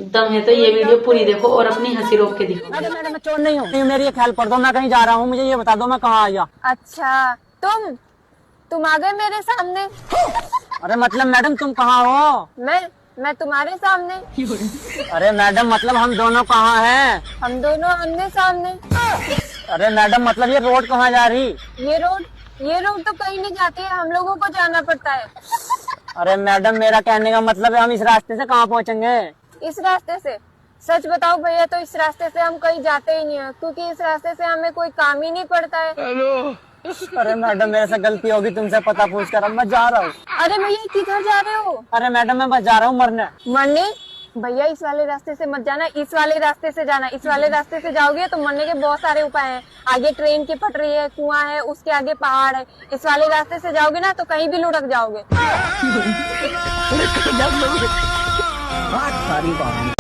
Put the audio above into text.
दम है तो ये वीडियो पूरी देखो और अपनी हंसी रोक के दिखाओ। मैडम मैं चोर नहीं हूँ, मेरी एक हेल्प कर दो, मैं कहीं जा रहा हूँ, मुझे ये बता दो मैं कहाँ आया। अच्छा तुम आ गए मेरे सामने। अरे मतलब मैडम तुम कहाँ हो? मैं तुम्हारे सामने। अरे मैडम मतलब हम दोनों कहाँ हैं? हम दोनों आमने सामने। अरे मैडम मतलब ये रोड कहाँ जा रही? ये रोड तो कहीं नहीं जाती है, हम लोगों को जाना पड़ता है। अरे मैडम मेरा कहने का मतलब है हम इस रास्ते से कहाँ पहुँचेंगे? इस रास्ते से? सच बताओ भैया, तो इस रास्ते से हम कहीं जाते ही नहीं है, क्योंकि इस रास्ते से हमें कोई काम ही नहीं पड़ता है। अरे मैडम मेरे से गलती होगी, तुमसे पता पूछ कर, अब मैं जा रहा हूँ। अरे भैया किधर जा रहे हो? अरे मैडम मैं बस जा रहा हूँ मरने। भैया इस वाले रास्ते से मत जाना, इस वाले रास्ते से जाना। इस वाले रास्ते से जाओगे तो मरने के बहुत सारे उपाय हैं। आगे ट्रेन की पटरी है, कुआं है, उसके आगे पहाड़ है। इस वाले रास्ते से जाओगे ना तो कहीं भी लुढ़क जाओगे। सारी बात